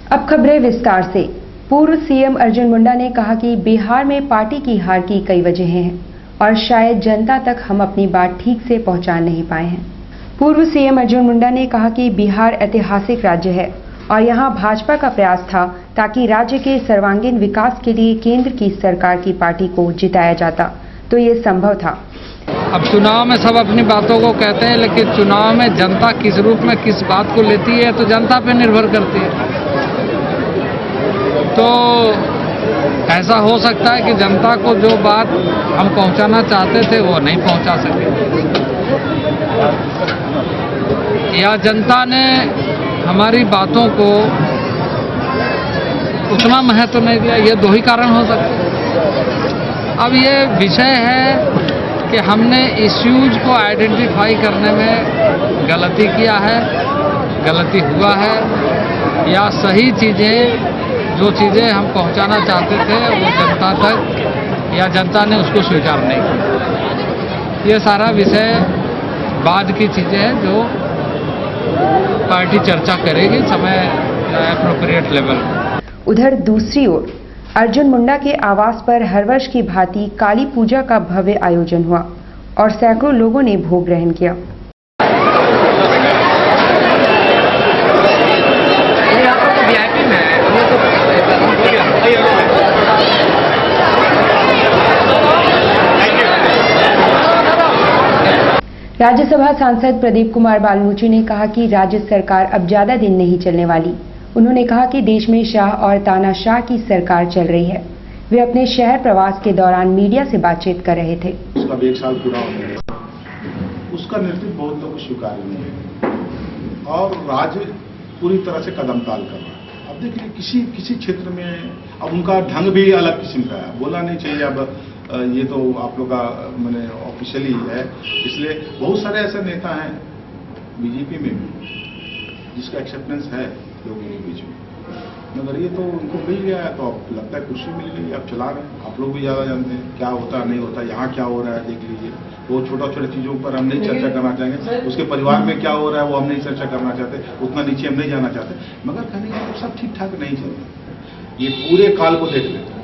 अब खबरें विस्तार से। पूर्व सीएम अर्जुन मुंडा ने कहा कि बिहार में पार्टी की हार की कई वजहें हैं और शायद जनता तक हम अपनी बात ठीक से पहुंचा नहीं पाए हैं। पूर्व सीएम अर्जुन मुंडा ने कहा कि बिहार ऐतिहासिक राज्य है और यहां भाजपा का प्रयास था ताकि राज्य के सर्वांगीण विकास के लिए केंद्र की सरकार की पार्टी को जिताया जाता, तो ये संभव था। अब चुनाव में सब अपनी बातों को कहते हैं, लेकिन चुनाव में जनता किस रूप में किस बात को लेती है तो जनता पे निर्भर करती है। तो ऐसा हो सकता है कि जनता को जो बात हम पहुंचाना चाहते थे वो नहीं पहुंचा सके, या जनता ने हमारी बातों को उतना महत्व नहीं दिया। ये दो ही कारण हो सकते हैं। अब ये विषय है कि हमने इश्यूज को आइडेंटिफाई करने में गलती किया है, गलती हुआ है, या सही चीज़ें जो चीज़ें हम पहुंचाना चाहते थे वो जनता तक या जनता ने उसको स्वीकार नहीं किया। ये सारा विषय बाद की चीज़ें हैं जो पार्टी चर्चा करेगी समय एप्रोप्रिएट लेवल। उधर दूसरी ओर अर्जुन मुंडा के आवास पर हर वर्ष की भांति काली पूजा का भव्य आयोजन हुआ और सैकड़ों लोगों ने भोग ग्रहण किया। राज्यसभा सांसद प्रदीप कुमार बालमुची ने कहा कि राज्य सरकार अब ज्यादा दिन नहीं चलने वाली। उन्होंने कहा कि देश में शाह और तानाशाह की सरकार चल रही है। वे अपने शहर प्रवास के दौरान मीडिया से बातचीत कर रहे थे। उसका भी 1 साल पूरा हो गया, उसका नेतृत्व बहुत लोग स्वीकार नहीं है और राज्य पूरी तरह से कदम ताल कर रहा है। अब देखिए किसी क्षेत्र में अब उनका ढंग भी अलग किस्म का है, बोला नहीं चाहिए। अब ये तो आप लोग का मैंने ऑफिशियली है, इसलिए बहुत सारे ऐसे नेता हैं बीजेपी में भी जिसका एक्सेप्टेंस है लोगों के बीच में, मगर ये तो उनको मिल गया है तो अब लगता है कुर्सी मिल गई, अब चला रहे हैं। आप लोग भी ज़्यादा जानते हैं क्या होता नहीं होता, यहाँ क्या हो रहा है देख लीजिए। वो छोटे चीज़ों पर हम नहीं चर्चा करना चाहेंगे, उसके परिवार में क्या हो रहा है वो हम नहीं चर्चा करना चाहते, उतना नीचे हम नहीं जाना चाहते, मगर कहने का सब ठीक ठाक नहीं चलता। ये पूरे काल को देख लेते हैं,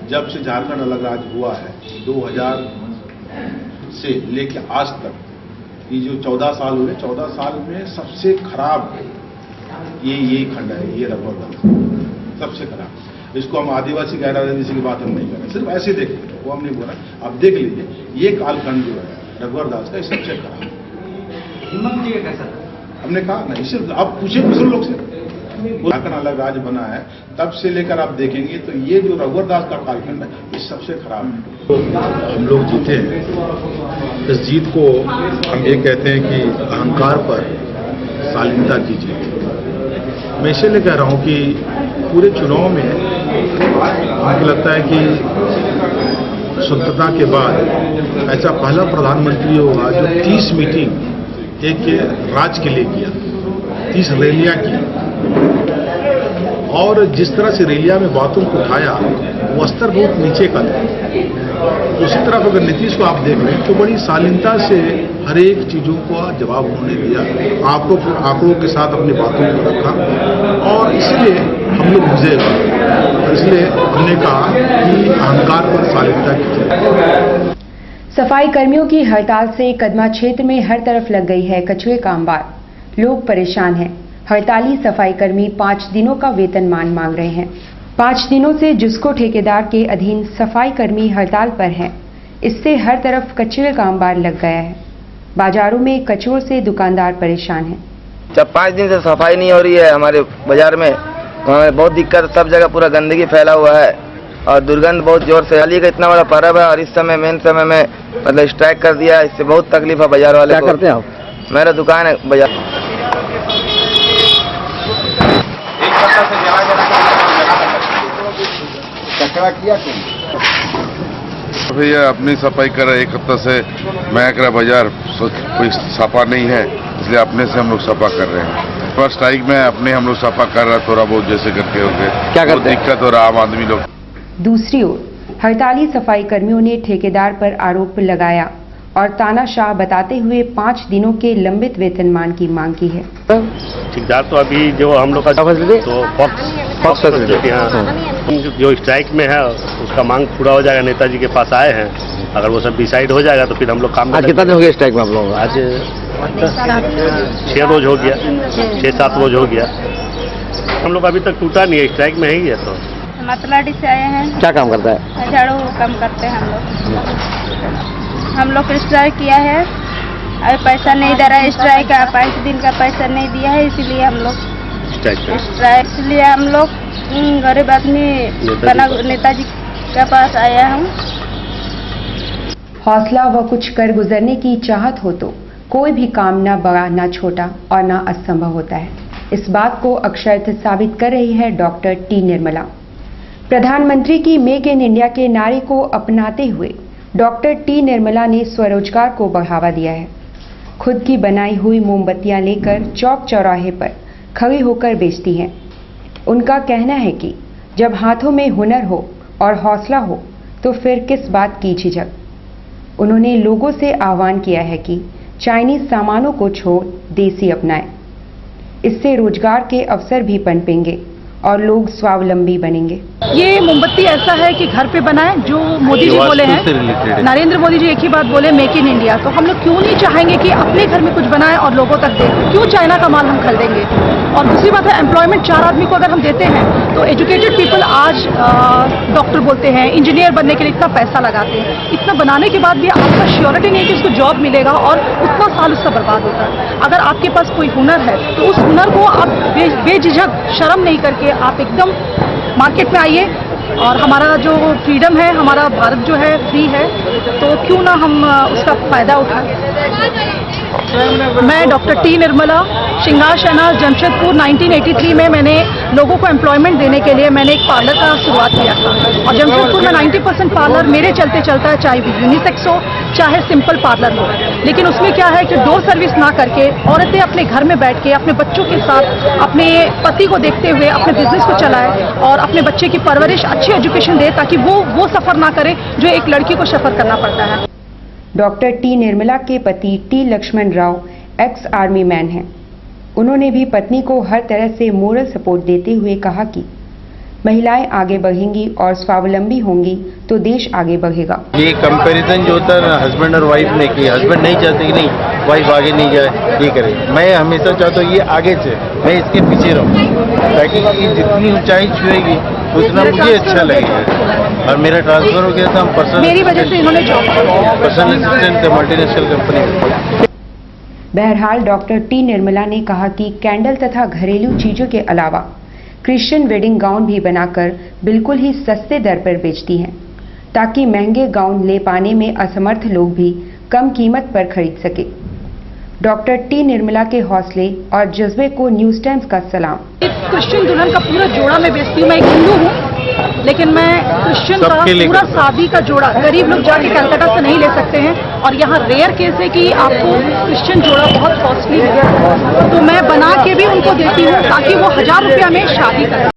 जब से झारखंड अलग राज्य हुआ है 2000 से लेके आज तक, ये जो 14 साल हुए, 14 साल में सबसे खराब ये खंड है, ये रघुवरदास सबसे खराब। इसको हम आदिवासी गैर आदिवासी की बात हम नहीं कर रहे, सिर्फ ऐसे देख लेते, वो हम नहीं बोल रहे। अब देख लीजिए ये कालखंड जो है रघुवरदास का, सबसे खराब। हिम्मत जी कैसा था? हमने कहा नहीं, सिर्फ आप पूछे दूसरे लोग से। झारखंड अलग राज्य बना है तब से लेकर आप देखेंगे तो ये जो रघुवरदास का कालखंड है ये सबसे खराब है। हम लोग जीते हैं, इस जीत को हम ये कहते हैं कि अहंकार पर शालीनता की जीत। मैं इसलिए कह रहा हूं कि पूरे चुनाव में मुझे लगता है कि स्वतंत्रता के बाद ऐसा पहला प्रधानमंत्री होगा जो 30 मीटिंग एक राज्य के लिए किया, 30 रैलियां की, और जिस तरह से रैलिया में बातों को उठाया वो स्तर बहुत नीचे का था। उसी तरफ अगर नीतीश को आप देख रहे हैं तो बड़ी शालीनता से हर एक चीज़ों को जवाब उन्होंने दिया, आंकड़ों के साथ अपनी बातों को रखा और इसलिए हम लोग विजय हुए। इसलिए हमने कहा कि अहंकार पर शालीनता की। सफाई कर्मियों की हड़ताल से कदमा क्षेत्र में हर तरफ लग गई है कचरे का अंबार। लोग परेशान हैं। हड़ताली सफाई कर्मी 5 दिनों का वेतनमान मांग रहे हैं। 5 दिनों से जुस्को ठेकेदार के अधीन सफाई कर्मी हड़ताल पर हैं। इससे हर तरफ कचरे का अंबार लग गया है। बाजारों में कचरों से दुकानदार परेशान हैं। जब 5 दिन से सफाई नहीं हो रही है हमारे बाजार में, हमें बहुत दिक्कत, सब जगह पूरा गंदगी फैला हुआ है और दुर्गंध बहुत जोर से। होली का इतना बड़ा पर्व है और इस समय मेन समय में मतलब स्ट्राइक कर दिया, इससे बहुत तकलीफ है बाजार वाले को। क्या करते हैं आप? मेरा दुकान है बाजार। किया भैया अपनी सफाई कर रहे, 1 हफ्ता से महक रहा बाजार, कोई सफा नहीं है, इसलिए अपने से हम लोग सफा कर रहे हैं। पर स्ट्राइक में अपने हम लोग सफा कर रहे हैं, थोड़ा बहुत जैसे करके हो गए। क्या करते हैं? दिक्कत हो रहा आम आदमी लोग। दूसरी ओर हड़ताली सफाई कर्मियों ने ठेकेदार पर आरोप लगाया और तानाशाह बताते हुए 5 दिनों के लंबित वेतनमान की मांग की है। ठेकेदार तो अभी जो हम लोग का तो बहुत फैसिलिटी। हाँ, जो स्ट्राइक में है उसका मांग पूरा हो जाएगा। नेताजी के पास आए हैं, अगर वो सब डिसाइड हो जाएगा तो फिर हम लोग काम। आज कितना दिन हो गया स्ट्राइक में आप लोगों का? आज 6 रोज हो गया, 6-7 रोज हो गया। हम लोग अभी तक टूटा नहीं है, स्ट्राइक में ही है। तो मतलाडी से आए हैं। क्या काम करता है? झाड़ू काम करते हैं हम लोग स्ट्राइक किया है, अभी पैसा नहीं दे रहा है। स्ट्राइक का 5 दिन का पैसा नहीं दिया है, इसीलिए हम लोग स्ट्राइक। इसलिए हम लोग गरीब आदमी बना नेताजी के पास आया हूँ। हौसला व कुछ कर गुजरने की चाहत हो तो कोई भी काम ना बड़ा ना छोटा और ना असंभव होता है। इस बात को अक्षरशः साबित कर रही है डॉक्टर टी निर्मला। प्रधानमंत्री की मेक इन इंडिया के नारे को अपनाते हुए डॉक्टर टी निर्मला ने स्वरोजगार को बढ़ावा दिया है। खुद की बनाई हुई मोमबत्तियां लेकर चौक चौराहे पर खड़ी होकर बेचती हैं। उनका कहना है कि जब हाथों में हुनर हो और हौसला हो तो फिर किस बात की झिझक। उन्होंने लोगों से आह्वान किया है कि चाइनीज सामानों को छोड़ देसी अपनाएं। इससे रोजगार के अवसर भी पनपेंगे और लोग स्वावलंबी बनेंगे। ये मोमबत्ती ऐसा है कि घर पे बनाए, जो मोदी जी बोले हैं, नरेंद्र मोदी जी एक ही बात बोले, मेक इन इंडिया। तो हम लोग क्यों नहीं चाहेंगे कि अपने घर में कुछ बनाए और लोगों तक दे? क्यों चाइना का माल हम खरीदेंगे? और दूसरी बात है, एम्प्लॉयमेंट 4 आदमी को अगर हम देते हैं तो एजुकेटेड पीपल आज डॉक्टर बोलते हैं, इंजीनियर बनने के लिए इतना पैसा लगाते हैं। इतना बनाने के बाद भी आपका श्योरिटी नहीं है कि उसको जॉब मिलेगा और उतना साल उसका बर्बाद होता है। अगर आपके पास कोई हुनर है तो उस हुनर को आप बेझिझक, शर्म नहीं करके आप एकदम मार्केट में आइए। और हमारा जो फ्रीडम है, हमारा भारत जो है फ्री है, तो क्यों ना हम उसका फायदा उठाएं। मैं डॉक्टर टी निर्मला, श्रृंगार शहनाज, जमशेदपुर 1983 में मैंने लोगों को एम्प्लॉयमेंट देने के लिए मैंने एक पार्लर का शुरुआत किया था। और जमशेदपुर में 90% पार्लर मेरे चलते चलता है, चाहे यूनिसेक्स हो चाहे सिंपल पार्लर हो। लेकिन उसमें क्या है कि डोर सर्विस ना करके औरतें अपने घर में बैठ के अपने बच्चों के साथ अपने पति को देखते हुए अपने बिजनेस को चलाए और अपने बच्चे की परवरिश, अच्छी एजुकेशन दे, ताकि वो सफर ना करे जो एक लड़की को सफर करना पड़ता है। डॉक्टर टी निर्मला के पति T Lakshman Rao ex army man हैं। उन्होंने भी पत्नी को हर तरह से मोरल सपोर्ट देते हुए कहा कि महिलाएं आगे बढ़ेंगी और स्वावलंबी होंगी तो देश आगे बढ़ेगा। ये कंपैरिजन जो होता है ना हस्बैंड और वाइफ ने की, हस्बैंड नहीं चाहते कि नहीं वाइफ आगे नहीं जाए, ये करे। मैं हमेशा चाहता हूँ ये आगे से, मैं इसके पीछे रहूँ, ताकि ये जितनी ऊंचाई छुएगी उतना मुझे अच्छा लगेगा। और मेरा ट्रांसफर हो गया था, हम पर्सनल मेरी वजह से इन्होंने जॉब पर्सनल असिस्टेंट थे मल्टीनेशनल कंपनी में। बहरहाल डॉक्टर टी निर्मला ने कहा कि कैंडल तथा घरेलू चीजों के अलावा क्रिश्चियन वेडिंग गाउन भी बनाकर बिल्कुल ही सस्ते दर पर बेचती हैं, ताकि महंगे गाउन ले पाने में असमर्थ लोग भी कम कीमत पर खरीद सके। डॉक्टर टी निर्मला के हौसले और जज्बे को न्यूज टाइम्स का सलाम। क्रिश्चियन दुल्हन का पूरा जोड़ा मैं बेचती हूँ। मैं एक हिंदू हूँ, लेकिन मैं क्रिश्चियन का पूरा शादी का जोड़ा, गरीब लोग जाके कलकत्ता से नहीं ले सकते हैं। और यहाँ रेयर केस है कि आपको क्रिश्चियन जोड़ा बहुत कॉस्टली है, तो मैं बना के भी उनको देती हूँ ताकि वो 1000 रुपया में शादी करें।